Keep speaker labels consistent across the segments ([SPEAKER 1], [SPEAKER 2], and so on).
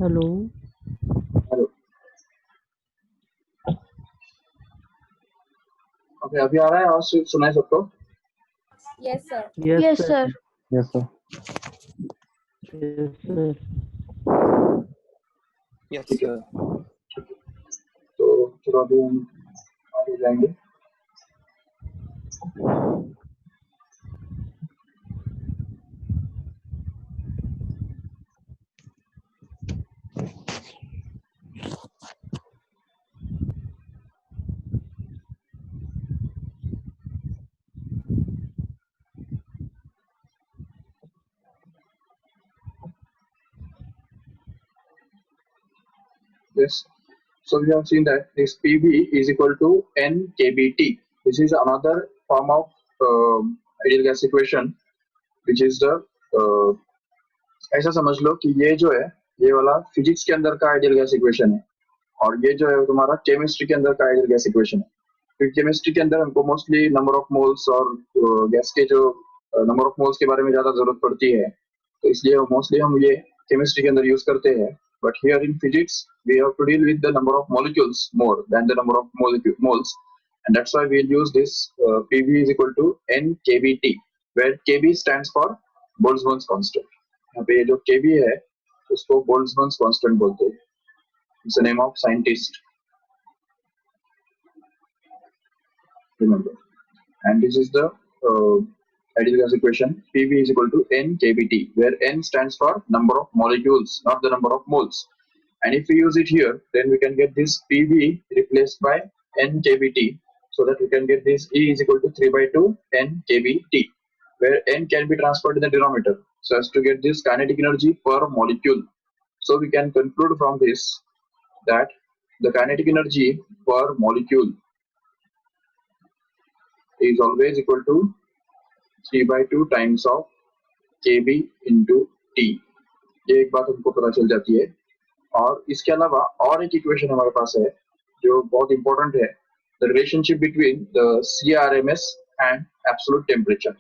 [SPEAKER 1] Hello.
[SPEAKER 2] Hello. Okay, अभी आ रहा है आवाज सुनाई सबको?
[SPEAKER 3] Yes, sir.
[SPEAKER 1] Yes
[SPEAKER 4] Yes,
[SPEAKER 1] sir.
[SPEAKER 4] sir.
[SPEAKER 2] Yes sir.
[SPEAKER 1] Yes sir.
[SPEAKER 5] Yes,
[SPEAKER 2] ठीक है,
[SPEAKER 5] sir.
[SPEAKER 2] तो चलो अभी हम आगे जाएंगे। Yes. So we have seen that this PV is equal to NKBT. This is another form of ideal gas equation, which is the ऐसा समझ लो कि ये जो है ये वाला फिजिक्स के अंदर का आइडियल गैस इक्वेशन है, और ये जो है तुम्हारा केमिस्ट्री के अंदर का आइडियल गैस इक्वेशन है। क्योंकि केमिस्ट्री के अंदर हमको मोस्टली नंबर ऑफ मोल्स और गैस के जो नंबर ऑफ मोल्स के बारे में ज्यादा जरूरत पड़ती है, तो इसलिए मोस्टली हम ये केमिस्ट्री के अंदर यूज करते हैं। But here in physics we have to deal with the number of molecules more than the number of moles, and that's why we'll use this PV is equal to NKBT, where KB stands for Boltzmann's constant. यहाँ पे ये जो KB है उसको Boltzmann's constant बोलते हैं. It's the name of scientist. Remember, and this is the ideal gas equation. PV is equal to NKBT, where N stands for number of molecules, not the number of moles. And if we use it here, then we can get this PV replaced by NKBT, so that we can get this E is equal to 3 by 2 NKBT, where N can be transferred in the denominator, so as to get this kinetic energy per molecule. So we can conclude from this that the kinetic energy per molecule is always equal to 3 by 2 times of Kb into T. ये एक बात हमको पता चल जाती है। और इसके अलावा और एक इक्वेशन हमारे पास है जो बहुत इंपॉर्टेंट है, the relationship between the CRMS and absolute temperature,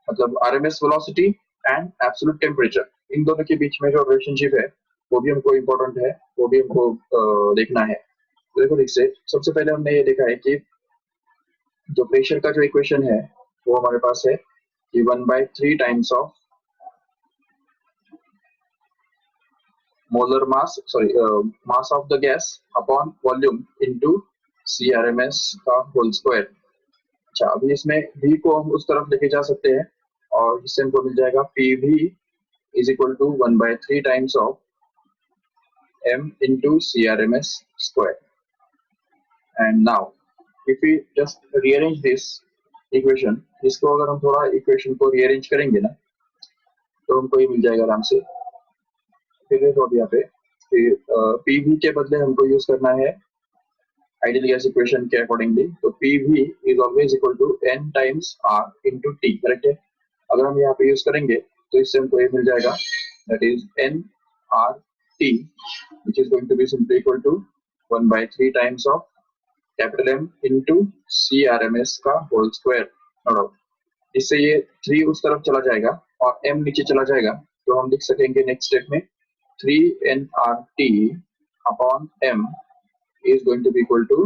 [SPEAKER 2] मतलब RMS velocity and absolute temperature, इन दोनों के बीच में जो रिलेशनशिप है वो भी हमको इम्पोर्टेंट है, वो भी हमको देखना है। तो देखो, देखिए सबसे पहले हमने ये देखा है कि जो प्रेशर का जो इक्वेशन है वो हमारे पास है कि 1/3 times of molar mass, mass of the gas upon volume into CRMS का होल स्क्वायर। अच्छा, अभी इसमें V को हम उस तरफ लेके जा सकते हैं और इससे हमको मिल जाएगा PV is equal to 1/3 times of M into CRMS square. And now if we just rearrange this equation, इसको अगर हम थोड़ा इक्वेशन को rearrange करेंगे ना तो हमको ये मिल जाएगा आराम से। फिर देखो अभी यहाँ पे PV के बदले हमको यूज करना है आइडियल गैस इक्वेशन के अकॉर्डिंगली, तो PV is always equal to N times R into T, correct है। अगर हम यहाँ पे यूज करेंगे तो इससे हमको ये मिल जाएगा, that is NRT, which is going to be simply equal to 1/3 times of capital M into CRMS का होल स्क्वायर। नो डाउट, इससे ये 3 उस तरफ चला जाएगा और M नीचे चला जाएगा, तो हम लिख सकेंगे नेक्स्ट स्टेप में 3NRT upon M is going to be equal to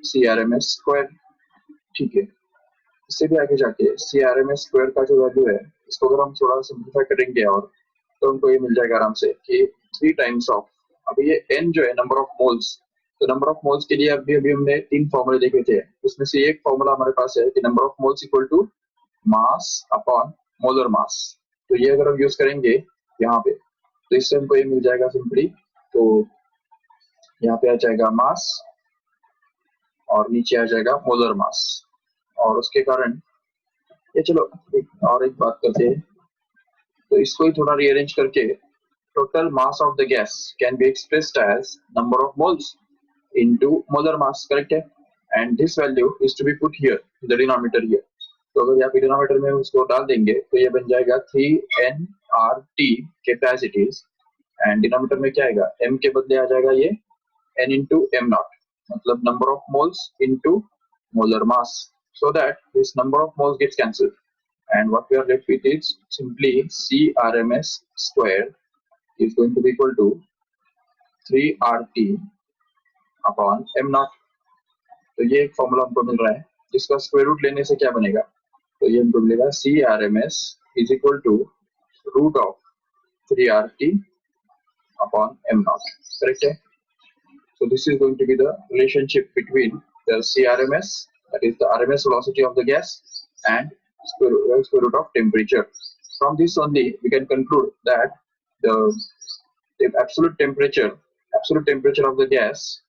[SPEAKER 2] CRMS square। ठीक है, इससे भी आगे जाके CRMS स्क्वायर का जो वैल्यू है इसको अगर हम थोड़ा सिंप्लीफाई करेंगे और तो हमको ये मिल जाएगा आराम से कि 3 टाइम्स ऑफ, अभी ये N जो है नंबर ऑफ मोल्स, तो नंबर ऑफ मोल्स के लिए अभी हमने 3 फॉर्मूले देखे थे, उसमें से एक फॉर्मूला हमारे पास है कि number of moles equal to mass upon molar mass. तो ये अगर हम यूज करेंगे यहाँ पे तो इससे हमको ये मिल जाएगा सिंपली, तो यहाँ पे आ जाएगा मास और नीचे आ जाएगा मोलर मास, और उसके कारण ये चलो एक बात करते हैं, तो इसको ही थोड़ा रीअरेंज करके total mass of the gas can be expressed as number of moles into molar mass, correct है। And this value is to be put here the denominator here, तो अगर यहाँ पे डिनोमिनेटर में उसको डाल देंगे तो ये बन जाएगा 3NRT कैपेसिटीज, एंड डिनोमिनेटर में क्या आएगा, M के बदले आ जाएगा ये N into M naught, मतलब number of moles into molar mass, so that this number of moles gets cancelled, and what we are left with is simply CRMS square is going to be equal to 3RT upon m naught। तो ये एक formula हमको मिल रहा है जिसका square root लेने से क्या बनेगा, तो ये हमको मिलेगा CRMS is equal to root of 3RT upon m naught। Correct है। So this is going to be the relationship between the CRMS, that is the RMS velocity of the gas, and square root of temperature. From this only we can conclude that the absolute temperature of the gas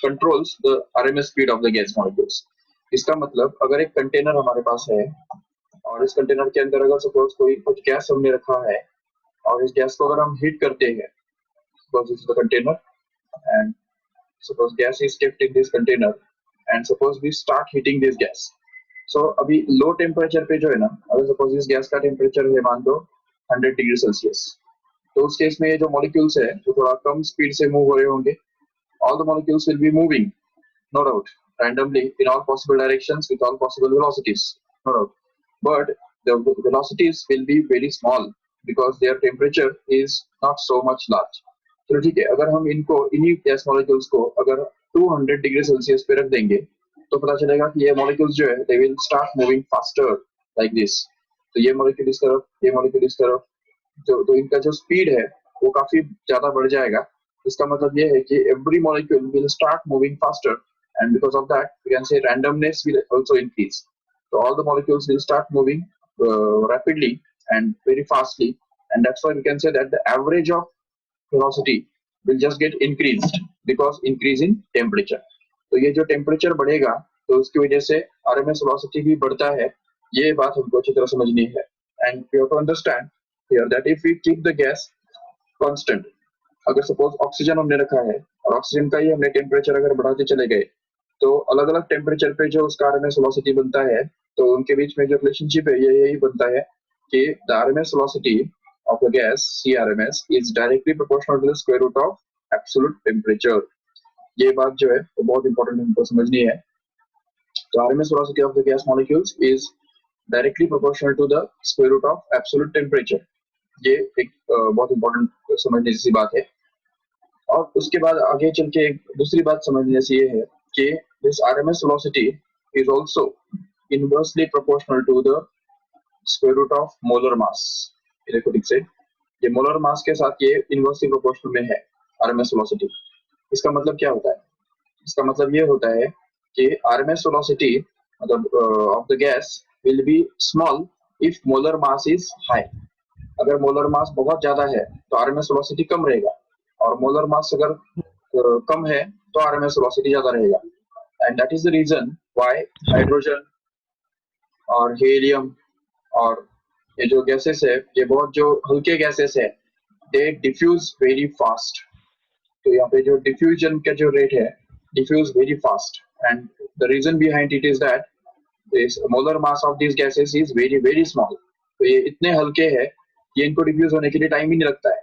[SPEAKER 2] controls the RMS speed of the gas molecules। इसका मतलब अगर एक container हमारे पास है और इस container के अंदर अगर सपोज कोई कुछ गैस हमने रखा है और इस गैस को अगर हम हीट करते हैं, suppose this is the container and suppose gas is kept in this container and suppose we start heating this gas। so अभी लो टेम्परेचर पे जो है ना, अगर सपोज इस गैस का टेम्परेचर है मान लो 100 डिग्री सेल्सियस, तो उस केस में ये जो मॉलिक्यूल्स है वो थोड़ा कम स्पीड से मूव हो रहे होंगे। all the molecules will be moving, no doubt, randomly in all possible directions with all possible velocities, no doubt, but the velocities will be very small because their temperature is not so much large। चलो ठीक है, अगर हम इनको इन्हीं gas molecules को अगर 200 degree Celsius पे रख देंगे तो पता चलेगा कि ये मॉलिक्यूल्स जो है they will start moving faster like this. तो ये मॉलिक्यूल इस तरफ, ये मॉलिक्यूल इस तरफ, तो इनका जो स्पीड है वो काफी ज्यादा बढ़ जाएगा। इसका मतलब ये है कि every molecule will start moving faster and because of that we can say randomness will also increase। so all the molecules will start moving rapidly and very fastly, and that's why we can say that the average of velocity will just get increased because increase in temperature। तो ये जो temperature बढ़ेगा तो उसकी वजह से RMS velocity भी बढ़ता है। ये बात हमको अच्छी तरह समझनी है। and we have to understand here that if we keep the gas constant, अगर सपोज ऑक्सीजन हमने रखा है और ऑक्सीजन का ही हमने टेम्परेचर अगर बढ़ाते चले गए तो अलग अलग टेम्परेचर पे जो उसका RMS velocity बनता है, तो उनके बीच में जो रिलेशनशिप है ये यही बनता है कि the RMS velocity of the gas CRMS is directly proportional to the square root of absolute temperature। ये बात जो है वो बहुत इंपॉर्टेंट हमको समझनी है। तो RMS velocity of the gas molecules is directly proportional to the square root of absolute temperature। ये एक बहुत इंपॉर्टेंट समझने जैसी बात है। और उसके बाद आगे चल के एक दूसरी बात समझने जैसी ये है कि this RMS velocity is also inversely proportional to the square root of molar mass। ये देखो ठीक से, ये मोलर मास के साथ ये इनवर्सली प्रोपोर्शनल में है RMS velocity। इसका मतलब क्या होता है? इसका मतलब ये होता है कि RMS velocity मतलब of the gas will be small if molar mass is high। अगर मोलर मास बहुत ज्यादा है तो RMS velocity कम रहेगा, और मोलर मास अगर कम है तो RMS velocity ज्यादा रहेगा। And that is the reason why hydrogen और हीलियम और ये जो गैसेस है ये बहुत जो हल्के गैसेस है दे डिफ्यूज वेरी फास्ट। तो यहाँ पे जो डिफ्यूजन का जो रेट है diffuse very fast, and the reason behind it is that this molar mass of this gases is very very small. तो ये इतने हल्के हैं कि इनको डिफ्यूज होने के लिए टाइम ही नहीं लगता है।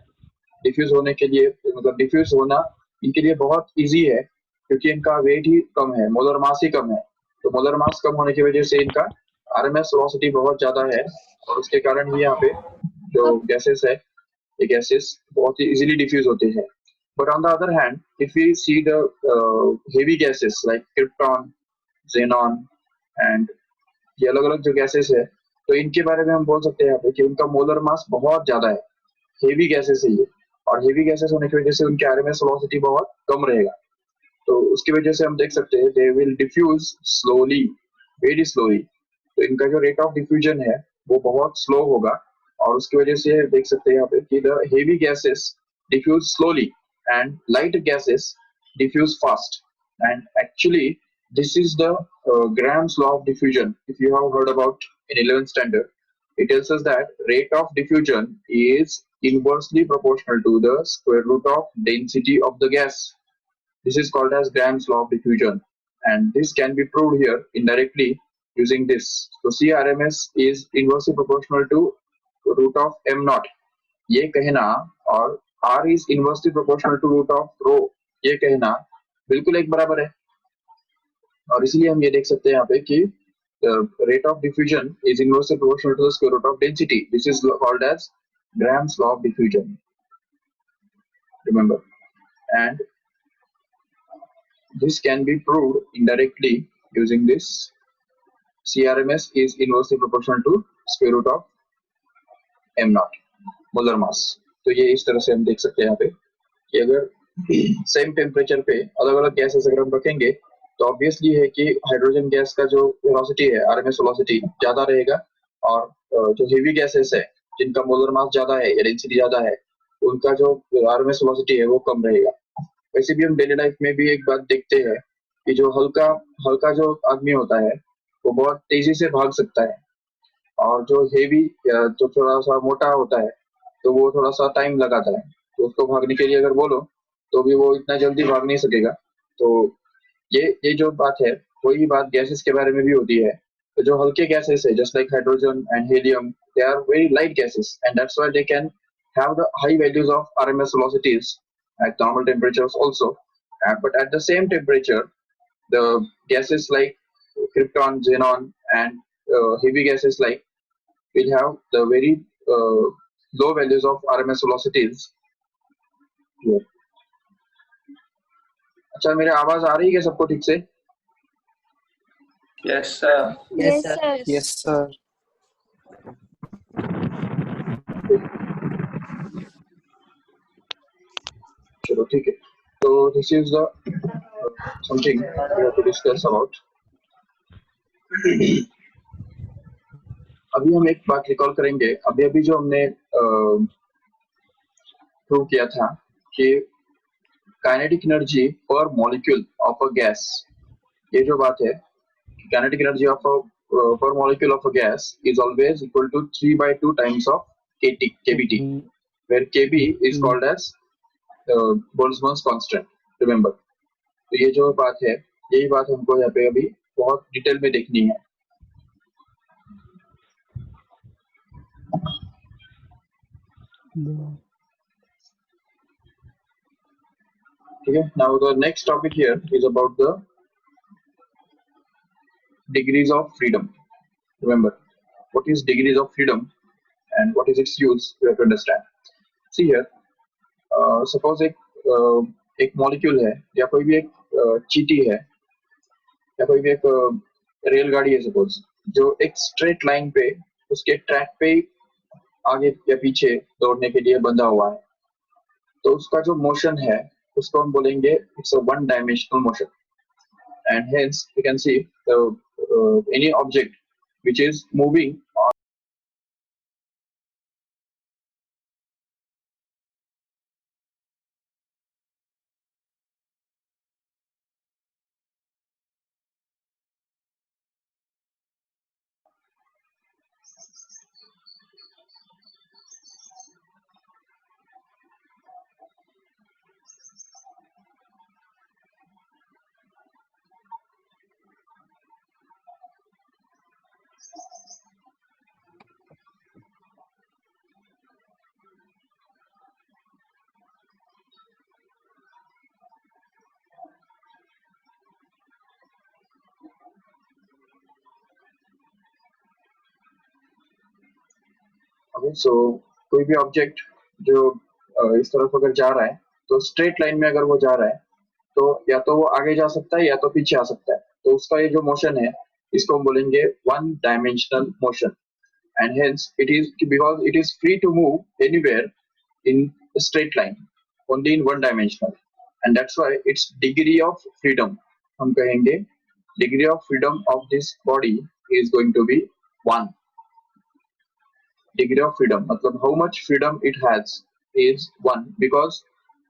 [SPEAKER 2] डिफ्यूज होने के लिए मतलब डिफ्यूज होना इनके लिए बहुत इजी है क्योंकि इनका वेट ही कम है, मोलर मास ही कम है। तो मोलर मास कम होने की वजह से इनका RMS velocity बहुत ज्यादा है और उसके कारण ही यहाँ पे जो गैसेस है ये गैसेस बहुत ही इजीली डिफ्यूज होते हैं। But on the other hand if we see the heavy gases like krypton, xenon and ये अलग अलग जो गैसेस है तो इनके बारे में हम बोल सकते हैं यहाँ पे कि उनका मोलर मास बहुत ज्यादा है, हेवी गैसेस है ये, और हेवी गैसेस होने की वजह से उनके RMS velocity बहुत कम रहेगा। तो उसकी वजह से हम देख सकते हैं they will diffuse slowly, very slowly. तो इनका जो रेट ऑफ डिफ्यूजन है वो बहुत स्लो होगा, और उसकी वजह से देख सकते हैं यहाँ पे कि the heavy gases diffuse slowly and light gases diffuse fast. And actually this is the Graham's law of diffusion। If you have heard about in 11th standard, it tells us that rate of diffusion is inversely proportional to the square root of density of the gas। This is called as Graham's law of diffusion, and this can be proved here indirectly using this। So CRMS is inversely proportional to root of m naught ये कहना, और R is inversely proportional to root of rho ये कहना बिल्कुल एक बराबर है। और इसलिए हम ये देख सकते हैं यहाँ पे कि rate of diffusion is inversely proportional to the square root of density। This is called as Graham's law of diffusion. Remember, and this can be proved indirectly using this. CRMS is inversely proportional to square root of m naught molar mass. तो ये इस तरह से हम देख सकते हैं यहाँ पे कि अगर सेम टेम्परेचर पे अलग अलग गैसेस अगर हम रखेंगे तो ऑब्वियसली है कि हाइड्रोजन गैस का जो वेलोसिटी है आरएमएस वेलोसिटी ज्यादा रहेगा और जो हेवी गैसेस है जिनका मोलर मास ज्यादा है या डेंसिटी ज्यादा है उनका जो आरएमएस वेलोसिटी है वो कम रहेगा. वैसे भी हम डेली लाइफ में भी एक बात देखते हैं कि जो हल्का हल्का जो आदमी होता है वो बहुत तेजी से भाग सकता है और जो हेवी या जो थोड़ा सा मोटा होता है तो वो थोड़ा सा टाइम लगाता है. तो उसको भागने के लिए अगर बोलो तो भी वो इतना जल्दी भाग नहीं सकेगा. तो ये जो बात है वही बात गैसेस के बारे में भी होती है. तो जो हल्के गैसेस है just like hydrogen and helium they are very light gases and that's why they can have the high values of RMS velocities at normal temperatures also. But at the same temperature, the gases like krypton, xenon, and heavy gases like will have the very low values of RMS velocities here. अच्छा मेरे आवाज आ रही है क्या सबको ठीक से?
[SPEAKER 1] Yes, sir.
[SPEAKER 3] Yes, sir.
[SPEAKER 4] Yes, sir.
[SPEAKER 2] चलो ठीक है. तो this is the something we have to discuss about. अभी हम एक बात रिकॉल करेंगे. अभी अभी जो हमने प्रूव किया था कि काइनेटिक एनर्जी पर मॉलिक्यूल ऑफ अ गैस, ये जो बात है kinetic energy of a per molecule of a gas is always equal to 3/2 times of kBT, where kB is called as Boltzmann's constant. Remember, तो ये जो बात है यही बात हमको यहाँ पे अभी बहुत डिटेल में देखनी है. ठीक है. Now the next topic here is about the degrees of freedom. Remember, what is degrees of freedom and what is its use? You have to understand. See here, suppose एक मॉलिक्यूल है या कोई भी एक चीटी है या कोई भी एक रेलगाड़ी है सपोज, जो एक स्ट्रेट लाइन पे उसके ट्रैक पे आगे या पीछे दौड़ने के लिए बंधा हुआ है. तो उसका जो मोशन है उसको हम बोलेंगे it's a one dimensional motion. And hence we can see any object which is moving on सो कोई भी ऑब्जेक्ट जो इस तरफ अगर जा रहा है तो स्ट्रेट लाइन में अगर वो जा रहा है तो या तो वो आगे जा सकता है या तो पीछे आ सकता है. तो उसका ये जो मोशन है इसको हम बोलेंगे one dimensional motion. And hence it is because it is free to move anywhere in straight line only in one dimensional, and that's why it's degree of freedom. हम कहेंगे degree of freedom of this body is going to be 1. Degree of freedom मतलब how much freedom it has is 1 because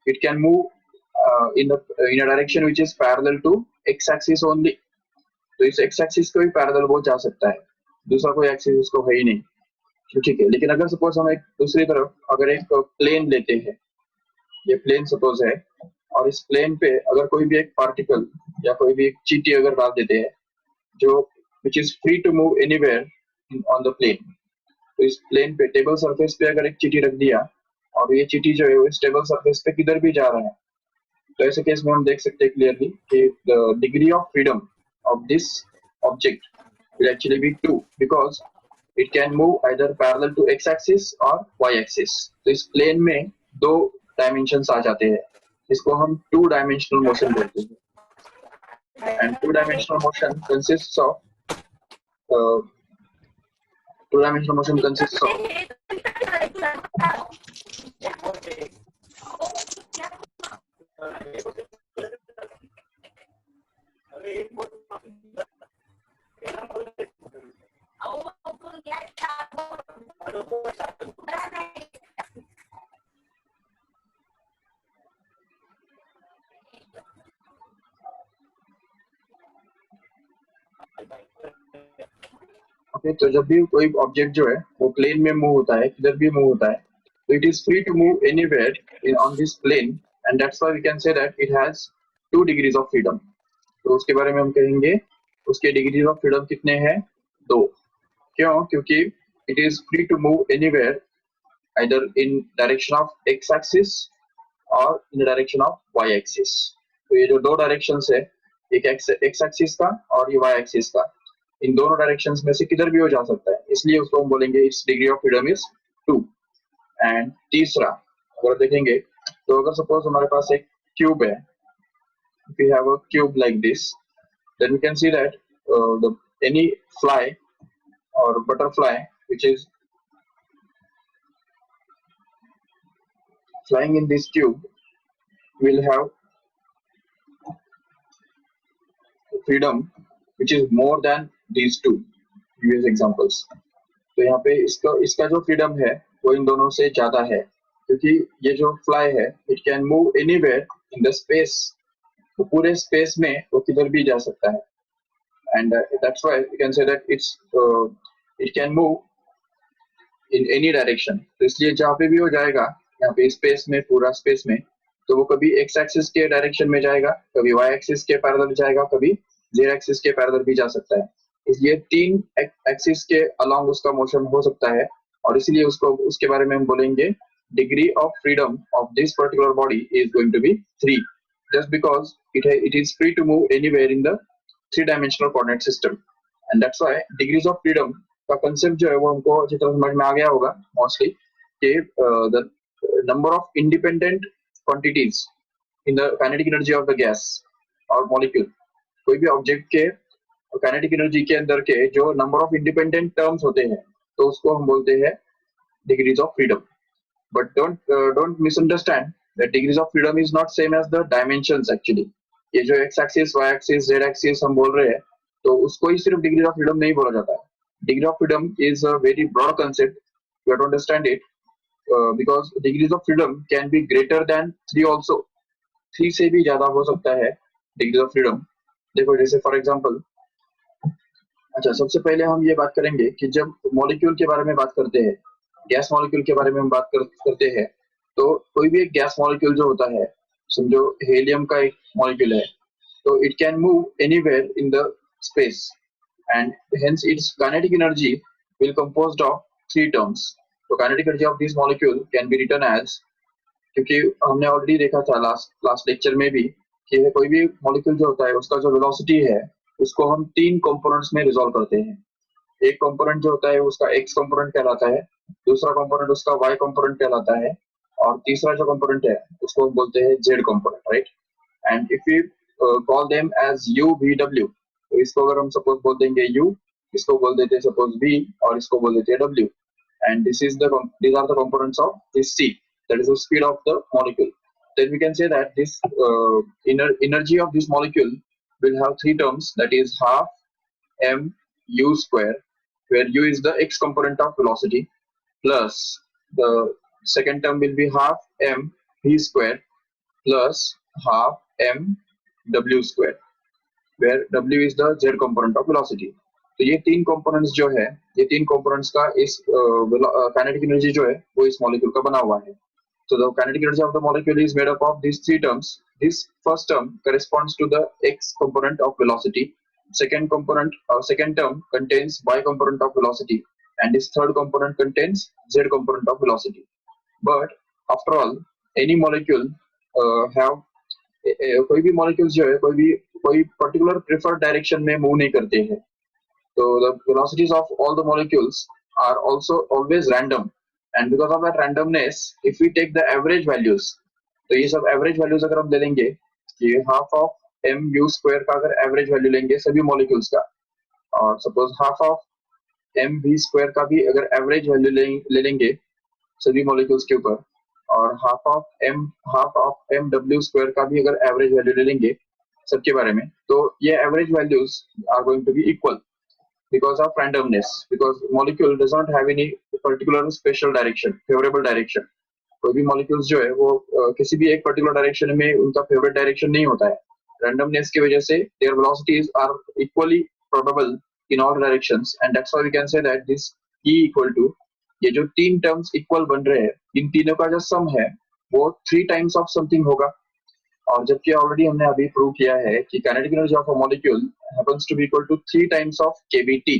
[SPEAKER 2] it can move in a direction which is parallel to x axis only. तो इस x axis को ही parallel वो जा सकता है, दूसरा कोई axis उसको है ही नहीं. ठीक है. लेकिन अगर सपोज हम एक दूसरी तरफ अगर एक प्लेन लेते हैं, ये प्लेन सपोज है और इस प्लेन पे अगर कोई भी एक पार्टिकल या कोई भी एक चीटी अगर डाल देते हैं जो which is free to move anywhere on the plane, तो इस प्लेन पे टेबल सरफेस पे अगर एक चीटी रख दिया और ये चीटी जो है वो इस टेबल सरफेस पे किधर भी जा रहा है, तो ऐसे केस में हम देख सकते हैं क्लियरली कि the degree of freedom of this object will actually be 2 because it can move either parallel to x axis or y axis. तो इस प्लेन में दो डायमेंशंस आ जाते हैं, इसको हम टू डायमेंशनल मोशन बोलते हैं. And two dimensional motion consists of two-dimensional motion consists of okay. तो जब भी कोई ऑब्जेक्ट जो है वो प्लेन में मूव होता है, किधर भी मूव होता है, तो it is free to move anywhere in on this plane, and that's why we can say that it has 2 degrees of freedom. तो उसके बारे में हम कहेंगे उसके डिग्रीज ऑफ फ्रीडम कितने हैं? 2. क्यों? क्योंकि it is free to move anywhere either in direction of X axis और in direction of Y axis. तो ये जो दो डायरेक्शंस है, एक एक्स एक्सिस का और ये वाई एक्सिस का, इन दोनों डायरेक्शंस में से किधर भी हो जा सकता है, इसलिए उसको हम बोलेंगे it's degree of freedom is 2. And तीसरा अगर देखेंगे तो अगर सपोज हमारे पास एक क्यूब है, if we have a cube like this, then we can see that any fly or butterfly which is flying in this cube will have freedom which is more than these two previous examples. तो यहाँ पे इसका जो freedom है वो इन दोनों से ज्यादा है, क्योंकि ये जो फ्लाई है it can move anywhere in the space. तो पूरे स्पेस में वो किधर भी जा सकता है, and that's why we can say that it can move in any direction. तो इसलिए जहाँ पे भी हो जाएगा यहाँ पे स्पेस में, पूरा स्पेस में, तो वो कभी एक्स एक्सिस के डायरेक्शन में जाएगा, कभी वाई एक्सिस के पैरेलल जाएगा, कभी जेड एक्सिस के पैरेलल भी जा सकता है. इसलिए 3 एक्सिस के अलोंग उसका मोशन हो सकता है, और इसलिए उसके बारे में हम बोलेंगे degree of freedom of this particular body is going to be 3, just because it is free to move anywhere in the 3-dimensional coordinate system. And that's why degrees of freedom का concept जो है वो हमको अच्छी तरह समझ में आ गया होगा mostly, कि the number of independent quantities in the kinetic energy of the gas or molecule. कोई भी ऑब्जेक्ट के काइनेटिक एनर्जी के अंदर के जो नंबर ऑफ इंडिपेंडेंट टर्म्स होते हैं, तो उसको हम बोलते हैं degrees of freedom. But don't misunderstand that degrees of freedom is not same as the dimensions actually. ये जो x axis, y axis, z axis हम बोल रहे हैं, तो उसको ही सिर्फ डिग्री ऑफ फ्रीडम नहीं बोला जाता है. Degree of freedom is a very broad concept. You have to understand it because degrees of freedom can be greater than 3 also. 3 से भी ज्यादा हो सकता है डिग्री ऑफ फ्रीडम. देखो जैसे फॉर एग्जांपल, अच्छा सबसे पहले हम ये बात करेंगे कि जब मॉलिक्यूल के बारे में बात करते हैं, गैस मॉलिक्यूल के बारे में हम बात करते हैं, तो कोई भी एक गैस मॉलिक्यूल जो होता है, समझो हेलियम का एक मॉलिक्यूल है, तो it can move anywhere in the space, and hence its kinetic energy will composed of 3 terms. तो kinetic energy of this molecule can be written as, क्योंकि हमने ऑलरेडी देखा था लास्ट लेक्चर में भी कि कोई भी मॉलिक्यूल जो होता है उसका जो वेलोसिटी है उसको हम 3 कंपोनेंट्स में रिजॉल्व करते हैं. एक कंपोनेंट जो होता है उसका एक्स कंपोनेंट कहलाता है, दूसरा कंपोनेंट उसका वाई कंपोनेंट कहलाता है, और तीसरा जो कंपोनेंट है उसको हम बोलते हैं Z component, right. And if you call them as U V W, तो इसको अगर हम सपोज बोल देंगे यू, इसको बोल देते हैं सपोज वी, और इसको बोल देते हैं W, and these are the components of this C, that is the speed of the molecule. Then we can say that this energy of this molecule will have 3 terms, that is half m u square, where u is the x component of velocity, plus the second term will be half m v square plus half m w square, where w is the z component of velocity. तो ये 3 components जो है, ये 3 components का इस kinetic energy जो है वो इस मॉलिक्यूल का बना हुआ है. So the kinetic energy of the molecule is made up of these 3 terms. This first term corresponds to the x component of velocity. Second term contains y component of velocity, and this third component contains z component of velocity. But after all, any molecule have कोई भी molecules जो है कोई particular preferred direction में move नहीं करते हैं. So the velocities of all the molecules are also always random, and because of that randomness, if we take the average values, तो ये सब average values अगर हम ले लेंगे कि half of mu square का अगर average value लेंगे सभी molecules का, और suppose half of mv square का भी अगर average value ले लेंगे सभी molecules के ऊपर, और half of mw square का भी अगर average value ले लेंगे सबके बारे में, तो ये average values are going to be equal because of randomness, because molecule does not have any particular special direction, favorable direction. कोई भी molecules जो है वो किसी भी एक particular direction में उनका favorite direction नहीं होता है. Randomness की वजह से their velocities are equally probable in all directions, and that's why we can say that this E equal to, ये जो तीन terms equal बन रहे हैं, इन तीनों का जो sum है वो 3 times of something होगा. और जबकि ऑलरेडी हमने अभी प्रूव किया है कि kinetic energy of a molecule happens to be equal to 3 times of KVT,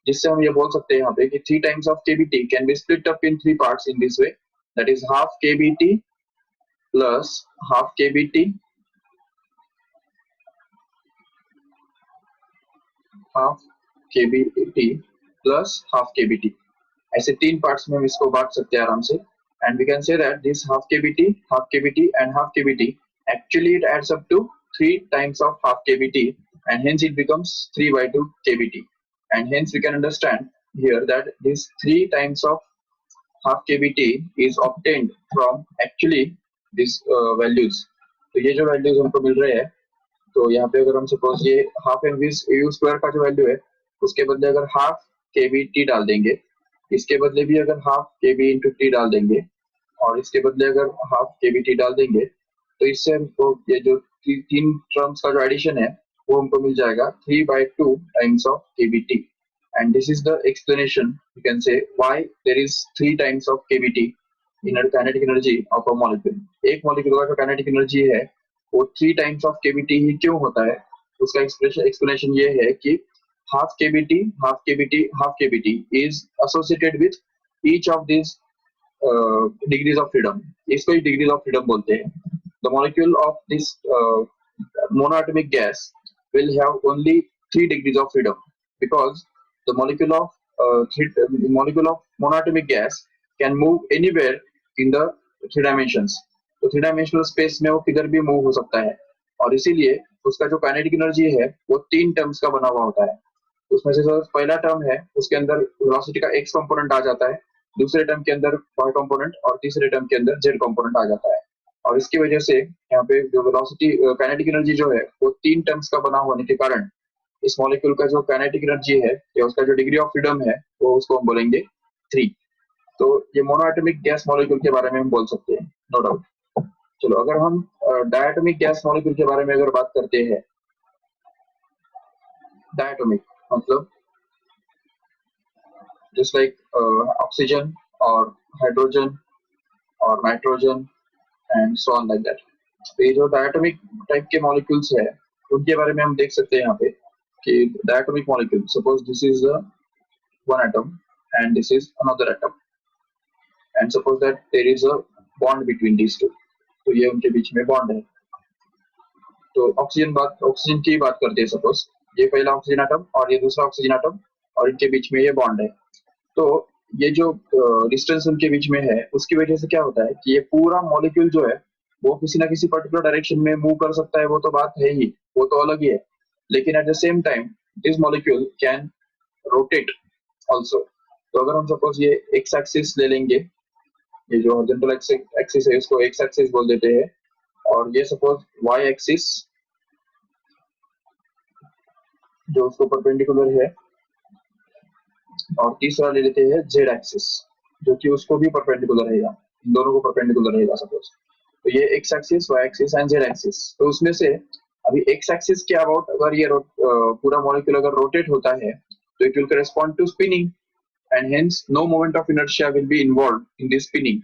[SPEAKER 2] जिससे हम ये बोल सकते हैं यहाँ पे कि 3 times of KVT can be split up in 3 parts in this way, that is half KVT plus half KVT, half KVT plus half KVT, ऐसे 3 पार्ट्स में हम इसको बांट सकते हैं आराम से. And we can say that this half kVt and half kVt, actually it adds up to 3 times of half kVt, and hence it becomes 3 by 2 kVt. And hence we can understand here that this 3 times of half kVt is obtained from actually these values. तो ये जो values हमको मिल रहे हैं, तो यहाँ पे अगर हम सपोज ये हाफ एम यू स्क्वायर का जो वैल्यू है उसके बदले अगर हाफ kVt डाल देंगे, इसके बदले भी अगर हाफ kV इंटू टी डाल देंगे, और इसके बदले अगर हाफ केवीटी डाल देंगे, तो इससे हमको ये जो तीन टर्म्स का जो एडिशन है वो हमको मिल जाएगा 3 by 2 times of KVT. And this is the explanation, you can say why there is 3 times of KVT in kinetic energy of a molecule. एक मॉलिक्यूल का जो काइनेटिक एनर्जी है वो 3 टाइम्स ऑफ केवीटी ही क्यों होता है, उसका एक्सप्लेनेशन ये है कि half KVT is associated with each of this degrees of freedom. इसको ही डिग्रीज ऑफ फ्रीडम बोलते हैं. The molecule of this monoatomic gas will have only 3 degrees of freedom, because the molecule of monoatomic gas can move anywhere in the 3 dimensions. तो 3 dimensional space में वो किधर भी move हो सकता है, और इसीलिए उसका जो काइनेटिक एनर्जी है वो 3 टर्म्स का बना हुआ होता है. उसमें से पहला टर्म है उसके अंदर वेलोसिटी का x कंपोनेंट आ जाता है, दूसरे टर्म के अंदर y कंपोनेंट, और तीसरे टर्म के अंदर z कंपोनेंट आ जाता है. और इसकी वजह से यहाँ पे जो वेलोसिटी काइनेटिक एनर्जी जो है वो 3 टर्म्स का बना होने के कारण इस मॉलिक्यूल का जो काइनेटिक एनर्जी है या उसका जो डिग्री ऑफ फ्रीडम है वो उसको हम बोलेंगे 3. तो ये मोनोएटॉमिक गैस मॉलिक्यूल के बारे में हम बोल सकते हैं, नो डाउट. चलो अगर हम डायटोमिक गैस मॉलिक्यूल के बारे में अगर बात करते हैं, डायटोमिक मतलब just like oxygen or hydrogen or nitrogen and so on like that. तो ये जो डायटोमिक टाइप के मॉलिक्यूल्स है उनके बारे में हम देख सकते हैं यहाँ पे कि diatomic molecule, suppose this is one atom and this is another atom, and suppose that there is a bond between these two, तो ये उनके बीच में बॉन्ड है. तो ऑक्सीजन की बात करते हैं, सपोज ये पहला ऑक्सीजन एटम और ये दूसरा ऑक्सीजन एटम और इनके बीच में ये बॉन्ड है. तो ये जो डिस्टेंस उनके बीच में है उसकी वजह से क्या होता है कि ये पूरा मॉलिक्यूल जो है वो किसी ना किसी पर्टिकुलर डायरेक्शन में मूव कर सकता है, वो तो बात है ही, वो तो अलग ही है. लेकिन at the same time this molecule can rotate also. तो अगर हम सपोज ये एक्स एक्सिस ले लेंगे, ये जो हॉरिजॉन्टल एक्सिस है इसको एक्स एक्सिस बोल देते हैं, और ये सपोज वाई एक्सिस जो उसको परपेंडिकुलर है, और तीसरा ले लेते हैं जेड एक्सिस जो कि उसको भी परपेंडिकुलर रहेगा, इन दोनों को परपेंडिकुलर रहेगा सपोज. तो ये x axis, y axis and z axis. तो उसमें से अभी एक्स एक्सिस के अबाउट अगर ये पूरा मॉलिक्यूल अगर रोटेट होता है तो it will correspond to spinning, and hence no moment of inertia will be involved in this spinning,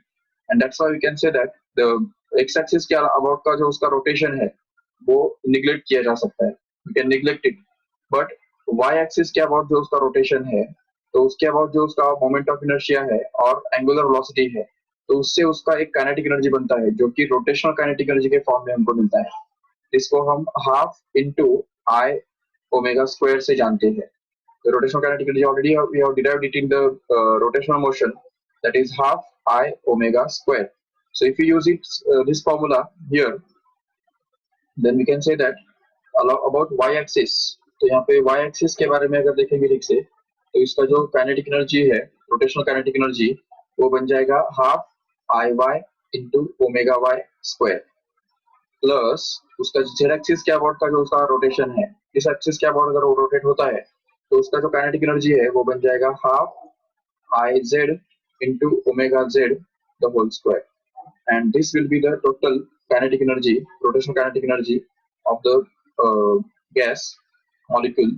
[SPEAKER 2] and that's why we can say that the x axis के about का जो उसका रोटेशन है वो निग्लेक्ट किया जा सकता है, we can neglect it. But y axis के अबाउट जो उसका रोटेशन है, तो उसके अबाउट जो उसका मोमेंट ऑफ इनर्शिया है और एंगुलर वेलोसिटी है, तो उससे उसका एक काइनेटिक एनर्जी बनता है जो कि रोटेशनल काइनेटिक एनर्जी के फॉर्म में हमको मिलता है. इसको हम half into I omega square से जानते हैं. The rotational kinetic energy already we have derived it in the rotational motion, that is half I omega square. So if we use it this formula here, then we can say that about y axis. तो यहाँ पे y axis के बारे में अगर देखेंगे ठीक से, तो इसका जो काइनेटिक एनर्जी है, रोटेशनल काइनेटिक एनर्जी, वो बन जाएगा half I y into omega y square plus उसका जेड एक्सिस के अबाउट का जो उसका रोटेशन है, इस एक्सिस के अबाउट अगर वो रोटेट होता है तो उसका जो काइनेटिक एनर्जी है वो बन जाएगा half I z into omega z the whole square, and this will be the total kinetic energy, rotational kinetic energy of the gas molecule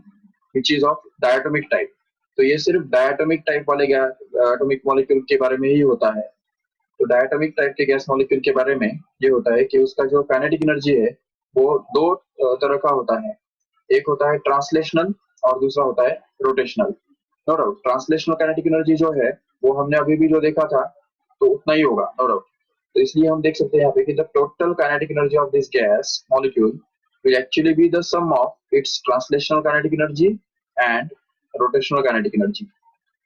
[SPEAKER 2] which is of diatomic type. तो ये सिर्फ diatomic type वाले atomic molecule के बारे में ही होता है. तो diatomic type के gas molecule के बारे में ये होता है कि उसका जो kinetic energy है वो दो तरह का होता है. एक होता है ट्रांसलेशनल और दूसरा होता है rotational. No doubt translational kinetic energy जो है वो हमने अभी भी जो देखा था तो उतना ही होगा, नो डाउट. तो इसलिए हम देख सकते हैं यहाँ पे कि the total kinetic energy of this gas molecule will actually be the sum of its translational kinetic energy and rotational kinetic energy,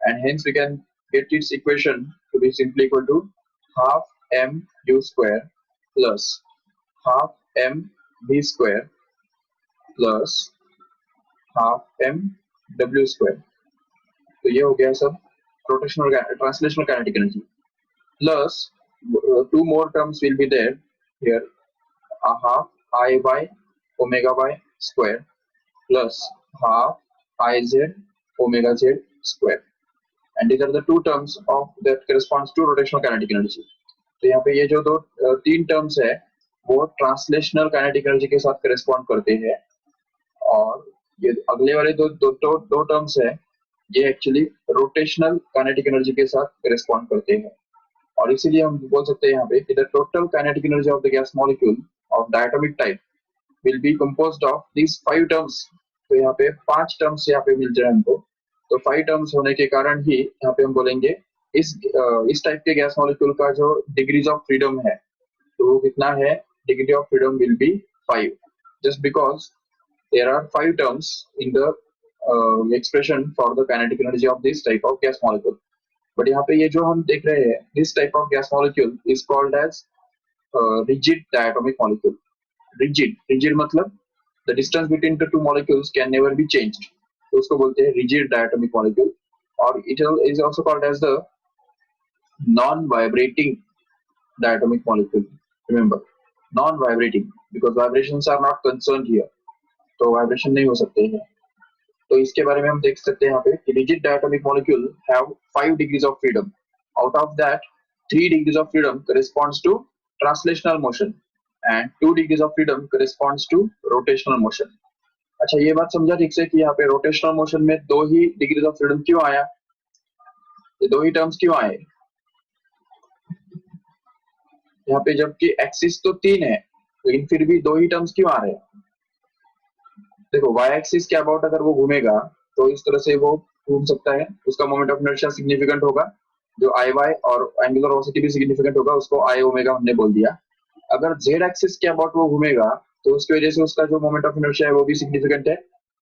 [SPEAKER 2] and hence we can get its equation to be simply equal to half m u square plus half m v square plus half m w square. तो ये हो गया सब rotational translational kinetic energy, plus two more terms will be there here, a half I y omega y square plus half I z omega z square, and these are the two terms of that corresponds to rotational kinetic energy. तो यहाँ पे ये जो दो तीन terms है वो translational kinetic energy के साथ करेस्पॉन्ड करते हैं, और ये अगले वाले दो टर्म्स है ये एक्चुअली रोटेशनल काइनेटिक एनर्जी के साथ करेस्पॉन्ड करते हैं. और इसीलिए हम बोल सकते हैं यहाँ पे कि the total kinetic energy of the gas molecule of diatomic type will be composed of this 5 terms. तो यहाँ पे 5 टर्म्स यहाँ पे मिल जाए हमको, तो 5 टर्म्स होने के कारण ही यहाँ पे हम बोलेंगे इस टाइप के गैस मॉलिक्यूल का जो डिग्रीज ऑफ फ्रीडम है तो वो कितना है, degree of freedom will be 5, just because there are 5 terms in the expression for the kinetic energy of this type of gas molecule. But यहाँ पे ये जो हम देख रहे हैं this type of gas molecule is called as rigid diatomic molecule. Rigid मतलब the distance between the two molecules can never be changed, तो उसको बोलते हैं रिजिड डायटोमिक मॉलिक्यूल. और it is also called as the non vibrating diatomic molecule. Remember, non vibrating because vibrations are not concerned here, तो vibration नहीं हो सकते हैं. तो इसके बारे में हम देख सकते हैं यहाँ पे कि rigid diatomic molecule have 5 degrees of freedom. Out of that 3 degrees of freedom corresponds to translational motion and 2 degrees of freedom corresponds to rotational motion. अच्छा, ये बात समझा ठीक से कि यहाँ पे रोटेशनल मोशन में 2 ही डिग्रीज ऑफ फ्रीडम क्यों आया, ये 2 ही टर्म्स क्यों आए यहाँ पे, जबकि एक्सिस तो 3 है लेकिन फिर भी 2 ही टर्म्स क्यों आ रहे हैं. देखो y एक्सिस के अबाउट अगर वो घूमेगा तो इस तरह से वो घूम सकता है, उसका मोमेंट ऑफ इनर्शिया सिग्निफिकेंट होगा, जो i y और एंगुलर वेलोसिटी भी सिग्निफिकेंट होगा, उसको i ओमेगा हमने बोल दिया. अगर z एक्सिस के अबाउट वो घूमेगा तो उसकी वजह से उसका जो मोमेंट ऑफ इनर्शिया है वो भी सिग्निफिकेंट है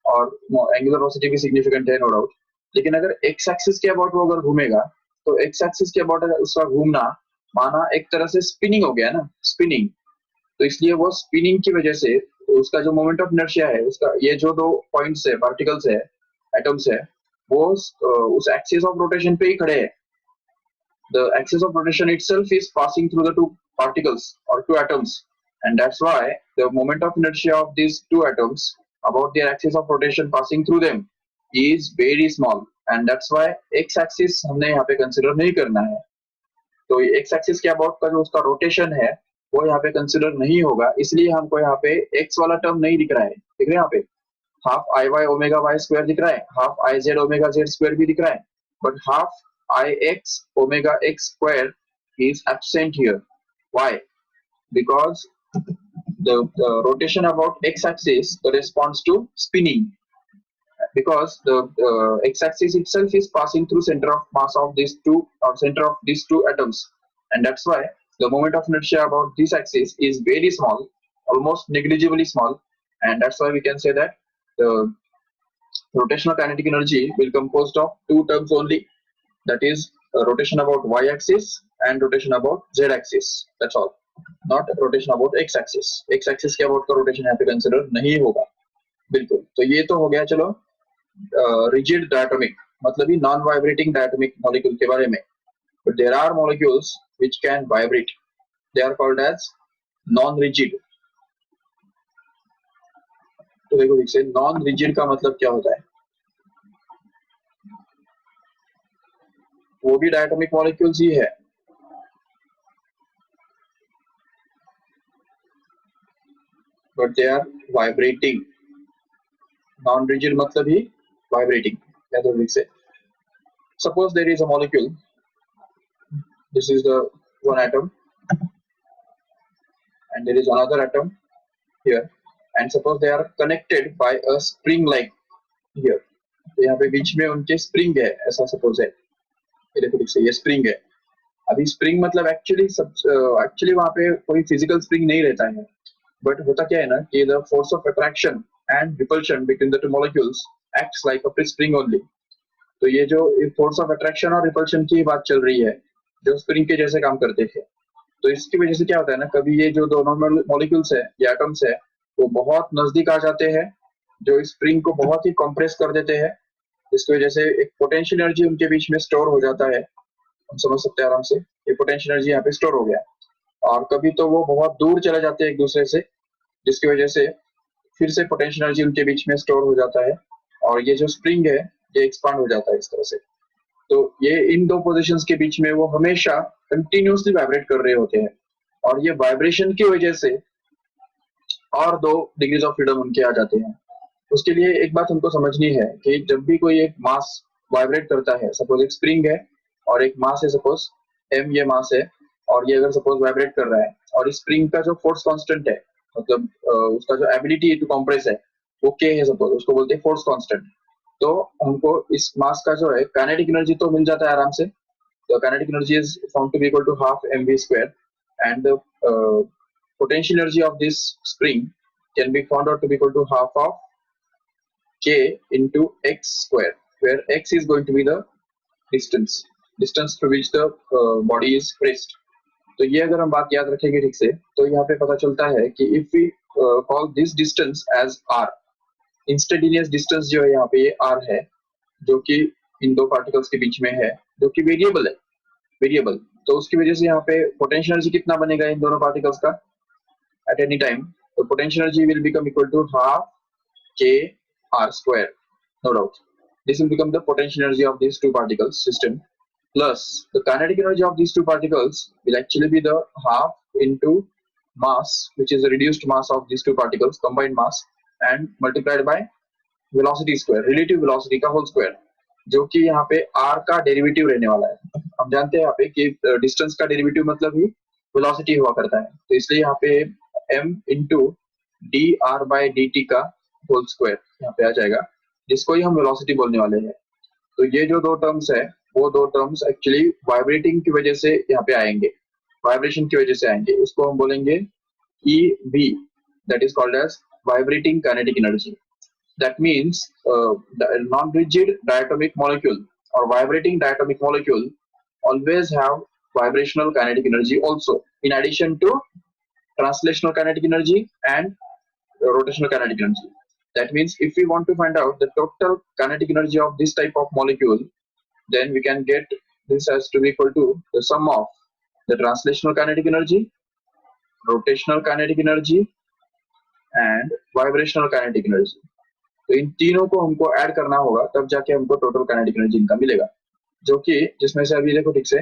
[SPEAKER 2] और एंगुलर वेलोसिटी भी सिग्निफिकेंट है, नो डाउट. लेकिन अगर x एक्सिस के अबाउट वो अगर घूमेगा तो x एक्सिस के अबाउट उसका घूमना माना एक तरह से स्पिनिंग हो गया ना, स्पिनिंग. तो इसलिए वो स्पिनिंग की वजह से उसका जो मोमेंट ऑफ इनर्शिया है, उसका ये जो 2 पॉइंट्स है, पार्टिकल्स है, एटम्स है, वो उस एक्सिस ऑफ रोटेशन पे ही खड़े हैं. The axis of rotation itself is passing through the 2 particles or 2 atoms, and that's why the moment of inertia of these 2 atoms about their axis of rotation passing through them is very small, and that's why x axis हमने यहाँ पे consider नहीं करना है. तो x axis के about का जो उसका रोटेशन है वो यहाँ पे कंसिडर नहीं होगा, इसलिए हमको यहाँ पे x वाला टर्म नहीं दिख रहा है. दिख रहा है यहाँ पे half I y omega y square दिख रहा है, half I z omega z square भी दिख रहा है, but half ix omega x square is absent here. Why? Because the rotation about x-axis corresponds to spinning. Because the x-axis itself is passing through center of mass of these two, or center of these 2 atoms, and that's why the moment of inertia about this axis is very small, almost negligibly small, and that's why we can say that the rotational kinetic energy will composed of two terms only, that is rotation about y-axis and rotation about z-axis. That's all, not rotation about x-axis. x-axis के about का rotation यहाँ पे consider नहीं होगा बिल्कुल. तो ये तो हो गया चलो rigid diatomic, मतलब ही non vibrating diatomic molecule के बारे में. But there are molecules which can vibrate. They are called as non rigid. तो देखो ठीक से नॉन रिजिड का मतलब क्या होता है, वो भी डायटोमिक मॉलिक्यूल्स ही है, but they are vibrating. Non rigid मतलब ही वाइब्रेटिंग. या तो ठीक से suppose there is a molecule, this is the one atom and there is another atom here, and suppose they are connected by a spring like here. तो यहाँ पे बीच में उनके स्प्रिंग है ऐसा सपोज है. ये देखो ठीक से ये स्प्रिंग है. अभी स्प्रिंग मतलब एक्चुअली वहाँ पे कोई फिजिकल स्प्रिंग नहीं रहता है, बट होता क्या है ना कि the force of attraction and repulsion between the two molecules acts like a spring only. तो ये जो फोर्स ऑफ अट्रैक्शन और रिपल्शन की बात चल रही है, जो स्प्रिंग के जैसे काम करते थे, तो इसकी वजह से क्या होता है ना, कभी ये जो दोनों मॉलिक्यूल्स है या एटम्स है वो बहुत नजदीक आ जाते हैं, जो इस स्प्रिंग को बहुत ही कंप्रेस कर देते हैं. इसकी वजह से एक पोटेंशियल एनर्जी उनके बीच में स्टोर हो जाता है. हम समझ सकते हैं आराम से ये पोटेंशियल एनर्जी यहाँ पे स्टोर हो गया. और कभी तो वो बहुत दूर चले जाते हैं एक दूसरे से, जिसकी वजह से फिर से पोटेंशियल एनर्जी उनके बीच में स्टोर हो जाता है, और ये जो स्प्रिंग है ये एक्सपांड हो जाता है इस तरह से. तो ये इन दो पोजीशंस के बीच में वो हमेशा कंटिन्यूअसली वाइब्रेट कर रहे होते हैं, और ये वाइब्रेशन की वजह से और 2 डिग्रीज ऑफ फ्रीडम उनके आ जाते हैं. उसके लिए एक बात हमको समझनी है कि जब भी कोई एक मास वाइब्रेट करता है, सपोज एक स्प्रिंग है और एक मास है, सपोज m ये मास है, और ये अगर सपोज वाइब्रेट कर रहा है, और इस स्प्रिंग का जो फोर्स कांस्टेंट है, मतलब उसका जो एबिलिटी टू कंप्रेस है वो k है, सपोज उसको बोलते हैं फोर्स कांस्टेंट. तो हमको इस मास का जो है काइनेटिक एनर्जी तो मिल जाता है आराम से. The kinetic energy is found to be equal to half mv square, and the potential energy of this spring can be found out to be equal to half of k into x square, where x is going to be the distance to which the body is pressed. तो ये अगर हम बात याद रखेंगे ठीक से, तो यहाँ पे पता चलता है कि if we call this distance as r, instantaneous distance जो है यहाँ पे ये r है, जो कि इन दो पार्टिकल्स के बीच में है, जो कि वेरिएबल है, वेरिएबल. तो उसकी वजह से यहाँ पे पोटेंशियल एनर्जी कितना बनेगा इन दोनों पार्टिकल्स का एट एनी टाइम. तो potential energy will become equal to half k r square, no doubt. This will become the potential energy of these two particles system, plus the kinetic energy of these two particles will actually be the half into mass, which is the reduced mass of these two particles, combined mass, and multiplied by velocity square, relative velocity का whole square, जो कि यहाँ पे r का derivative रहने वाला है. हम जानते हैं यहाँ पे कि डिस्टेंस का डेरिवेटिव मतलब ही वेलोसिटी हुआ करता है, तो इसलिए यहाँ पे m into D R by D T का होल स्क्वायर यहाँ पे आ जाएगा, जिसको ही हम वेलोसिटी बोलने वाले हैं. तो ये जो दो टर्म्स है वो दो टर्म्स एक्चुअली वाइब्रेटिंग की वजह से यहाँ पे आएंगे, वाइब्रेशन की वजह से आएंगे. इसको हम बोलेंगे EV, that is called as vibrating kinetic energy. That means the non-rigid diatomic molecule or vibrating diatomic molecule always have vibrational kinetic energy also, in addition to translational kinetic energy and rotational kinetic energy. That means if we want to find out the total kinetic energy of this type of molecule, then we can get this as to be equal to the sum of the translational kinetic energy, rotational kinetic energy, and vibrational kinetic energy. तो इन तीनों को हमको add करना होगा, तब जाके हमको total kinetic energy इनका मिलेगा, जो कि जिसमें से अभी देखो ठीक से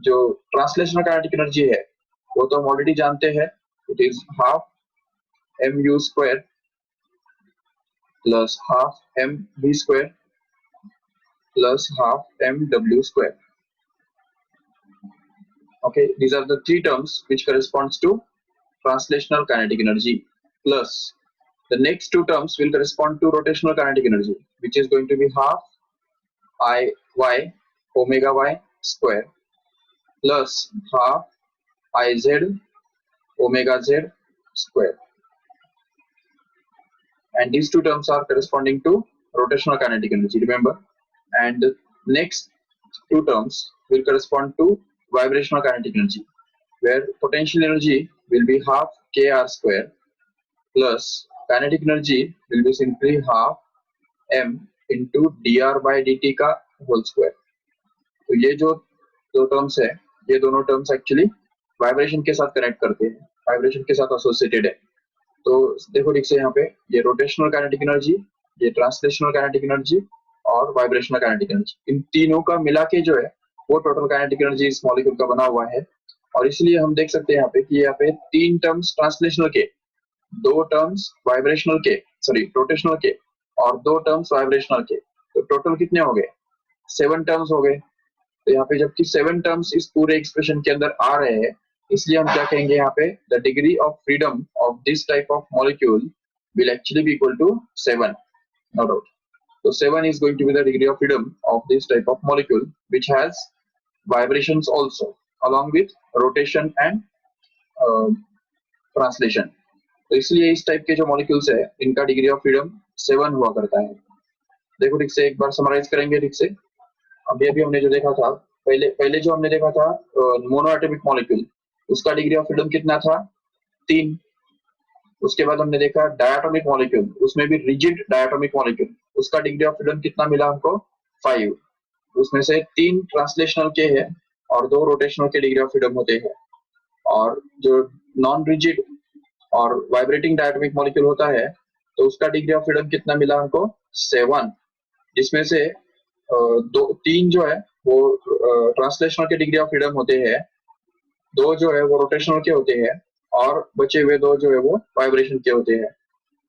[SPEAKER 2] जो ट्रांसलेशनल काइनेटिक एनर्जी है वो तो हम ऑलरेडी जानते हैं, it is half mu square plus half mv square plus half mw square. Okay, these are the three terms which corresponds to translational kinetic energy, plus the next two terms will correspond to rotational kinetic energy, which is going to be half I y omega y square plus half I z omega z square, and these two terms are corresponding to rotational kinetic energy, remember, and the next two terms will correspond to vibrational kinetic energy, where potential energy will be half kr square plus kinetic energy will be simply half m into dr by dt का whole square. तो ये जो दो terms है, ये दोनों terms actually vibration के साथ कनेक्ट करते हैं, वाइब्रेशन के साथ एसोसिएटेड है। तो देखो ठीक से यहाँ पे ये रोटेशनल काइनेटिक एनर्जी, ये ट्रांसलेशनल काइनेटिक एनर्जी और वाइब्रेशनल काइनेटिक एनर्जी, इन तीनों का मिला के जो है वो टोटल काइनेटिक एनर्जी इस मॉलिक्यूल का बना हुआ है। और इसलिए हम देख सकते हैं यहाँ पे कि यहाँ पे तीन टर्म्स ट्रांसलेशनल के, दो टर्म्स वाइब्रेशनल के, सॉरी रोटेशनल के, और दो टर्म्स वाइब्रेशनल के। तो टोटल कितने हो गए? 7 टर्म्स हो गए। तो यहाँ पे जबकि 7 टर्म्स इस पूरे एक्सप्रेशन के अंदर आ रहे हैं, इसलिए हम क्या कहेंगे यहाँ पे, the degree of freedom of this type of molecule will actually be equal to 7, no doubt. So 7 is going to be the degree of freedom of this type of molecule, which has vibrations also, along with rotation and translation. तो इसलिए इस type के जो molecules है, इनका degree of freedom 7 हुआ करता है। देखो ठीक से एक बार समराइज करेंगे ठीक से। अभी हमने जो देखा था, पहले जो हमने देखा था मोनो एटॉमिक मॉलिक्यूल, उसका डिग्री ऑफ फ्रीडम कितना था? 3। उसके बाद हमने देखा डायटोमिक मॉलिक्यूल, उसमें भी रिजिड डायटोमिक मॉलिक्यूल, उसका डिग्री ऑफ फ्रीडम कितना मिला हमको? 5। उसमें से 3 ट्रांसलेशनल के हैं और 2 रोटेशनल के डिग्री ऑफ फ्रीडम होते हैं। और जो नॉन रिजिड और वाइब्रेटिंग डायटोमिक मॉलिक्यूल होता है, तो उसका डिग्री ऑफ फ्रीडम कितना मिला हमको? 7, जिसमें से 3 जो है वो ट्रांसलेशनल के डिग्री ऑफ फ्रीडम होते हैं, 2 जो है वो रोटेशनल के होते हैं, और बचे हुए 2 जो है वो वाइब्रेशन के होते हैं।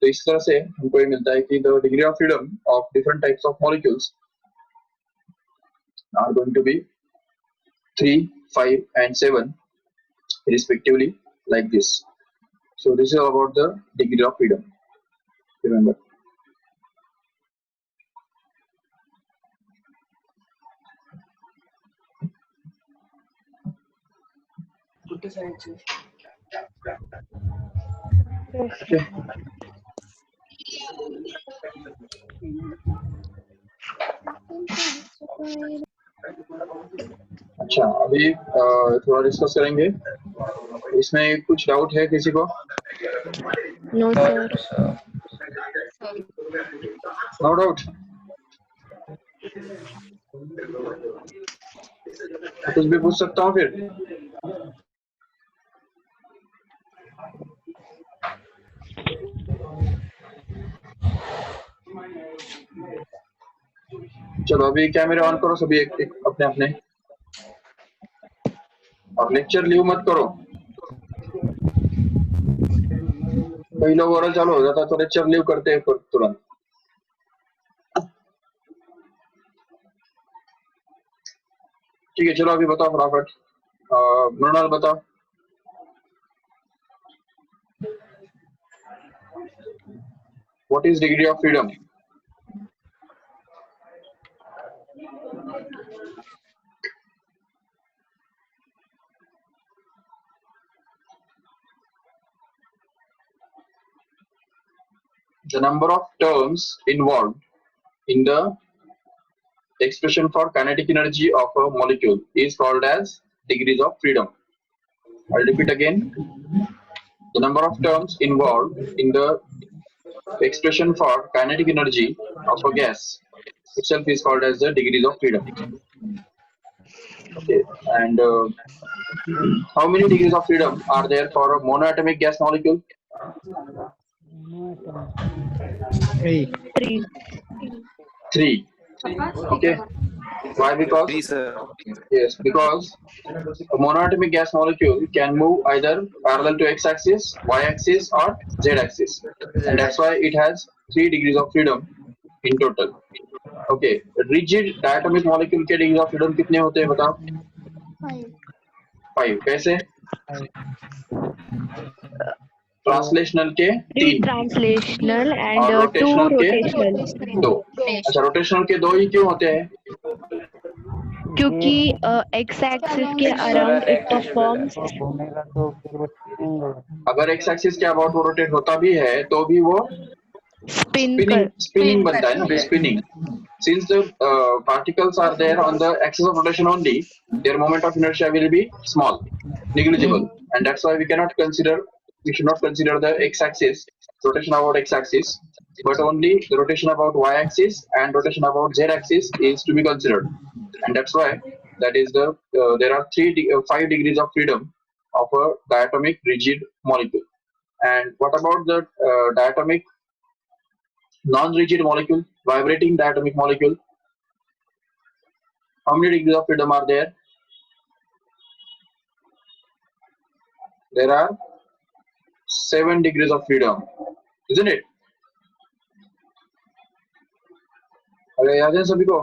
[SPEAKER 2] तो इस तरह से हमको ये मिलता है कि the degree of freedom of different types of molecules are going to be 3, 5 and 7 respectively, like this. So this is all about the degree of freedom, remember. Okay. अच्छा, अभी थोड़ा डिस्कस करेंगे। इसमें कुछ डाउट है किसी को?
[SPEAKER 3] No, sir.
[SPEAKER 2] No doubt? कुछ भी पूछ सकता हूँ फिर? चलो अभी कैमरे ऑन करो सभी एक अपने अपने, और लेक्चर लीव मत करो। कई लोग और चालू हो जाता तो लेक्चर लीव करते हैं तुरंत। ठीक है, चलो अभी बताओ फटाफट। मृणाल बताओ। What is degree of freedom? The number of terms involved in the expression for kinetic energy of a molecule is called as degrees of freedom. I'll repeat again. The number of terms involved in the expression for kinetic energy of a gas itself is called as the degrees of freedom. Okay, and how many degrees of freedom are there for a monoatomic gas molecule? 3. Okay. Why? Because
[SPEAKER 1] 3, sir.
[SPEAKER 2] yes, because a monoatomic gas molecule can move either parallel to x-axis, y-axis, or z-axis, and that's why it has 3 degrees of freedom in total. Okay. Rigid diatomic molecule के degrees of freedom कितने होते हैं बताओ? 5. कैसे? Translational के 3,
[SPEAKER 3] Translational and
[SPEAKER 2] और
[SPEAKER 3] 2
[SPEAKER 2] rotational के
[SPEAKER 3] rotational.
[SPEAKER 2] 2। अच्छा, रोटेशनल के 2 ही क्यों होते हैं?
[SPEAKER 3] क्योंकि x axis के अराउंड इट परफॉर्म्स,
[SPEAKER 2] अगर x एक्सिस के अबाउट वो रोटेट होता भी है तो भी वो spinning बनता है ना, spinning. Since the particles are there on the axis of rotation only, their moment of inertia will be small, negligible, and that's why we should not consider the x-axis, rotation about x-axis, but only the rotation about y-axis and rotation about z-axis is to be considered, and that's why there are 5 degrees of freedom of a diatomic rigid molecule. And what about the diatomic non-rigid molecule, vibrating diatomic molecule? How many degrees of freedom are there? There are 7 degrees of freedom, isn't it? अरे याद है सभी को?